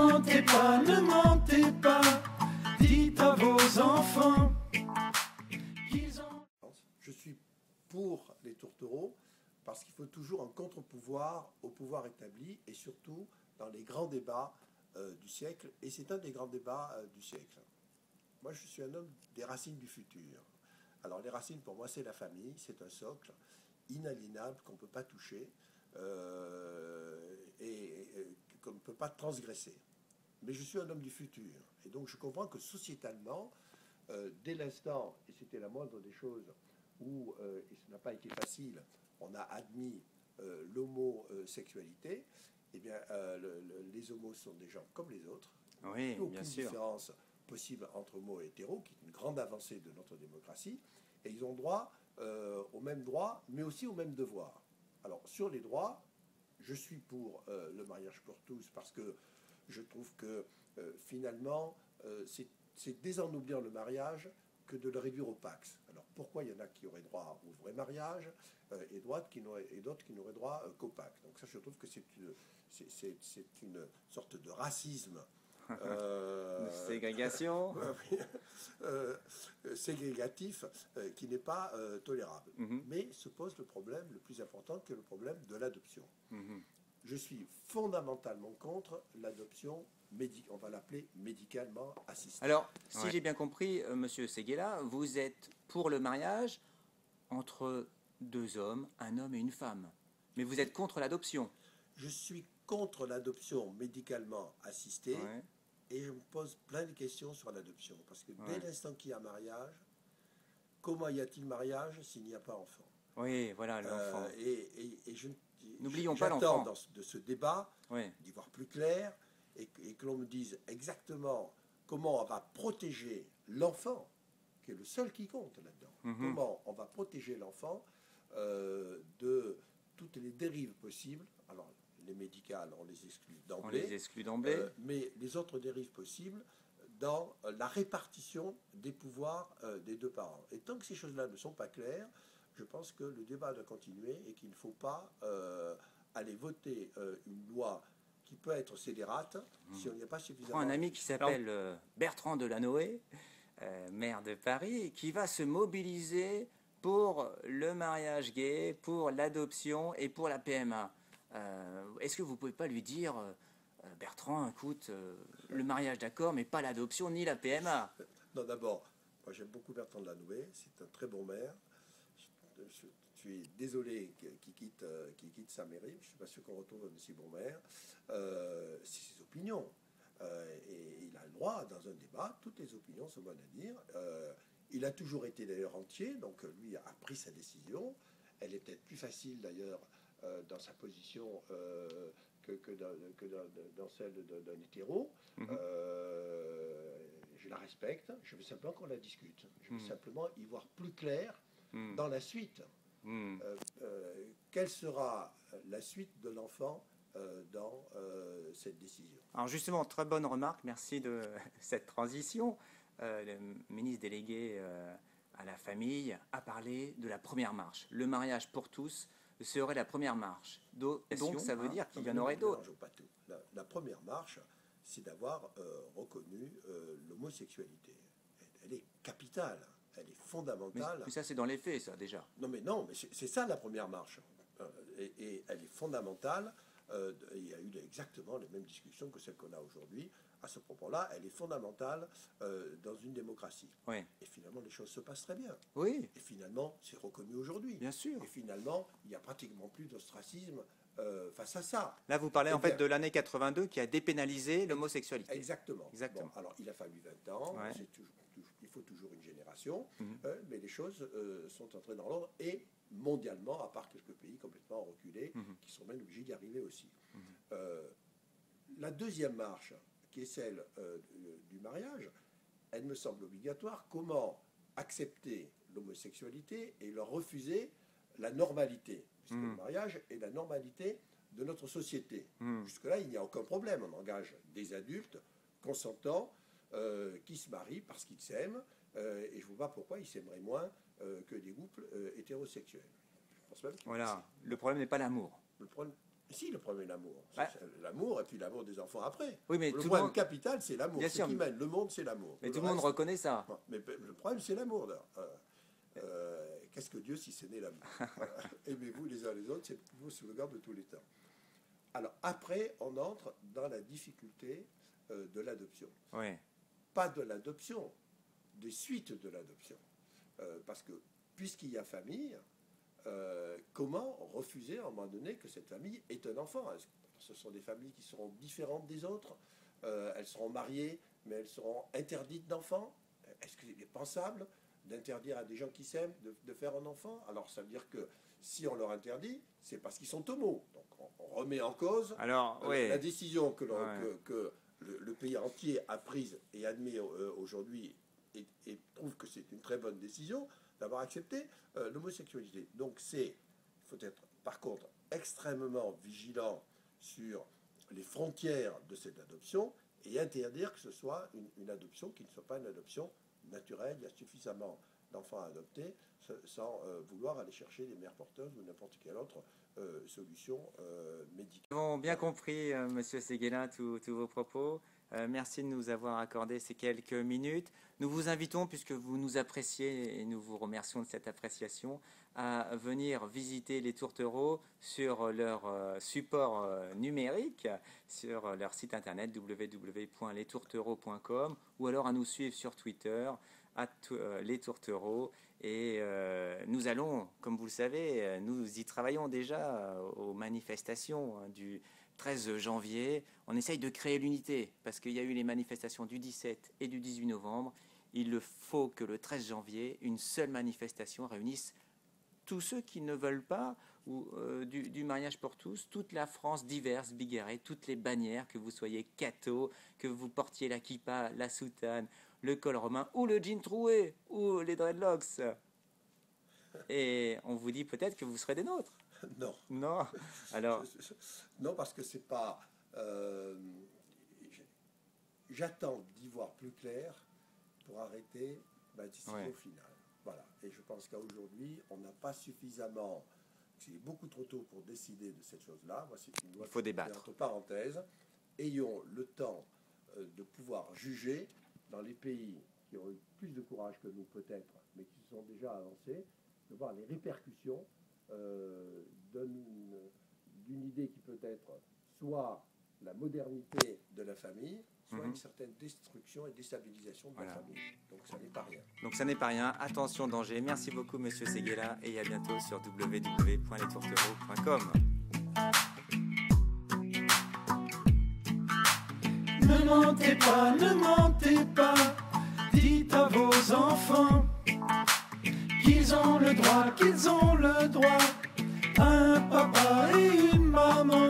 ne mentez pas, dites à vos enfants qu'ils ont... Je suis pour les tourtereaux parce qu'il faut toujours un contre-pouvoir au pouvoir établi et surtout dans les grands débats du siècle. Et c'est un des grands débats du siècle. Moi, je suis un homme des racines du futur. Alors, les racines, pour moi, c'est la famille, c'est un socle inaliénable qu'on ne peut pas toucher et qu'on ne peut pas transgresser. Mais je suis un homme du futur. Et donc, je comprends que sociétalement, dès l'instant, et c'était la moindre des choses, où, et ce n'a pas été facile, on a admis l'homosexualité, eh bien, les homos sont des gens comme les autres. Oui, aucune bien sûr. différence possible entre homo et hétéro, qui est une grande avancée de notre démocratie, et ils ont droit aux mêmes droits, mais aussi aux mêmes devoirs. Alors, sur les droits, je suis pour le mariage pour tous, parce que je trouve que finalement, c'est désennobliant le mariage que de le réduire au pax. Alors pourquoi il y en a qui auraient droit au vrai mariage et d'autres qui n'auraient droit qu'au pax. Donc ça, je trouve que c'est une sorte de racisme. Ségrégation. Ségrégatif qui n'est pas tolérable. Mais se pose le problème le plus important, qui est le problème de l'adoption. Je suis fondamentalement contre l'adoption, on va l'appeler médicalement assistée. Alors, si j'ai bien compris, Monsieur Séguéla, vous êtes pour le mariage entre deux hommes, un homme et une femme. Mais vous êtes contre l'adoption. Je suis contre l'adoption médicalement assistée et je me pose plein de questions sur l'adoption. Parce que dès l'instant qu'il y a mariage, comment y a-t-il mariage s'il n'y a pas enfant? Oui, voilà, l'enfant. N'oublions pas l'enfant. J'attends de ce débat d'y voir plus clair et que l'on me dise exactement comment on va protéger l'enfant, qui est le seul qui compte là-dedans. Comment on va protéger l'enfant de toutes les dérives possibles. Alors, les médicales, on les exclut d'emblée. On les exclut d'emblée. Mais les autres dérives possibles dans la répartition des pouvoirs des deux parents. Et tant que ces choses-là ne sont pas claires, je pense que le débat doit continuer et qu'il ne faut pas aller voter une loi qui peut être scélérate si on n'y a pas suffisamment... Un ami qui s'appelle Bertrand Delanoë, maire de Paris, qui va se mobiliser pour le mariage gay, pour l'adoption et pour la PMA. Est-ce que vous ne pouvez pas lui dire, Bertrand, écoute, le mariage d'accord, mais pas l'adoption ni la PMA? Non, d'abord, moi j'aime beaucoup Bertrand Delanoë, c'est un très bon maire. Je suis désolé qu'il quitte sa mairie, je ne suis pas sûr qu'on retrouve un aussi bon maire. C'est ses opinions. Et il a le droit, dans un débat, toutes les opinions sont bonnes à dire. Il a toujours été d'ailleurs entier, donc lui a pris sa décision. Elle est peut-être plus facile d'ailleurs dans sa position que dans celle d'un hétéro. Je la respecte, je veux simplement qu'on la discute. Je veux simplement y voir plus clair dans la suite. Quelle sera la suite de l'enfant dans cette décision? Alors justement, très bonne remarque, merci de cette transition. Le ministre délégué à la famille a parlé de la première marche. Le mariage pour tous serait la première marche. Donc ça veut dire qu'il y en aurait d'autres. La première marche, c'est d'avoir reconnu l'homosexualité. Elle est capitale. Elle est fondamentale. Mais ça, c'est dans les faits, ça, déjà. Non, mais c'est ça la première marche. Et elle est fondamentale. Il y a eu exactement les mêmes discussions que celles qu'on a aujourd'hui. À ce propos-là, elle est fondamentale dans une démocratie. Oui. Et finalement, les choses se passent très bien. Oui. Et finalement, c'est reconnu aujourd'hui. Bien sûr. Et finalement, il n'y a pratiquement plus d'ostracisme face à ça. Là, vous parlez en fait de l'année 82 qui a dépénalisé l'homosexualité. Exactement. Exactement. Bon, alors, il a fallu 20 ans. Il faut toujours une génération. Mais les choses sont entrées dans l'ordre. Et mondialement, à part quelques pays complètement reculés, qui sont même obligés d'y arriver aussi. La deuxième marche, qui est celle du mariage, elle me semble obligatoire. Comment accepter l'homosexualité et leur refuser la normalité? Puisque le mariage est la normalité de notre société. Jusque-là, il n'y a aucun problème. On engage des adultes consentants qui se marient parce qu'ils s'aiment. Et je ne vois pas pourquoi ils s'aimeraient moins que des couples hétérosexuels. Je pense même voilà, le problème n'est pas l'amour. Le problème, Si, le premier, l'amour. Ouais. C'est l'amour, et puis l'amour des enfants après. Oui, mais Le tout le problème monde, capital, c'est l'amour. Bien Ce sûr, qui mène le monde, c'est l'amour. mais tout le monde reste- reconnaît ça. Non, mais le problème, c'est l'amour. Qu'est-ce que Dieu si ce n'est l'amour? Voilà. Aimez-vous les uns les autres, c'est le slogan de tous les temps. Alors après, on entre dans la difficulté de l'adoption. Oui. Pas de l'adoption, des suites de l'adoption. Parce que puisqu'il y a famille, comment refuser à un moment donné que cette famille ait un enfant? Ce sont des familles qui seront différentes des autres. Elles seront mariées, mais elles seront interdites d'enfants. Est-ce qu'il est pensable d'interdire à des gens qui s'aiment de faire un enfant? Alors ça veut dire que si on leur interdit, c'est parce qu'ils sont homo. Donc on remet en cause Alors, oui. la décision que Ouais. le pays entier a prise et admet aujourd'hui et trouve que c'est une très bonne décision d'avoir accepté l'homosexualité. Donc il faut être par contre extrêmement vigilant sur les frontières de cette adoption et interdire que ce soit une adoption qui ne soit pas une adoption naturelle. Il y a suffisamment d'enfants à adopter sans vouloir aller chercher des mères porteuses ou n'importe quelle autre solution médicale. Nous avons bien compris, Monsieur Séguélin, tous vos propos. Merci de nous avoir accordé ces quelques minutes. Nous vous invitons, puisque vous nous appréciez et nous vous remercions de cette appréciation, à venir visiter les tourtereaux sur leur support numérique, sur leur site internet www.lestourtereaux.com, ou alors à nous suivre sur Twitter, @lestourtereaux. Et nous allons, comme vous le savez, nous y travaillons déjà aux manifestations du 13 janvier. On essaye de créer l'unité parce qu'il y a eu les manifestations du 17 et du 18 novembre. Il faut que le 13 janvier, une seule manifestation réunisse tous ceux qui ne veulent pas du mariage pour tous, toute la France diverse, bigarrée, toutes les bannières, que vous soyez catho, que vous portiez la kippa, la soutane, le col romain ou le jean troué ou les dreadlocks. Et on vous dit peut-être que vous serez des nôtres. Non. Non. Alors, Non, parce que c'est pas. J'attends d'y voir plus clair pour arrêter ma décision Ouais. finale. Voilà. Et je pense qu'à aujourd'hui, on n'a pas suffisamment. C'est beaucoup trop tôt pour décider de cette chose-là. Moi, c'est une loi Il faut qui se fait débattre. entre parenthèses. Ayons le temps de pouvoir juger dans les pays qui ont eu plus de courage que nous, peut-être, mais qui sont déjà avancés, de voir les répercussions d'une idée qui peut être soit la modernité de la famille, soit une certaine destruction et déstabilisation de Voilà. la famille. Donc ça n'est pas rien. donc ça n'est pas rien. Attention, danger. Merci beaucoup, Monsieur Séguéla, et à bientôt sur www.lestourtereaux.com. Ne mentez pas, dites à vos enfants qu'ils ont le droit à un papa et une maman.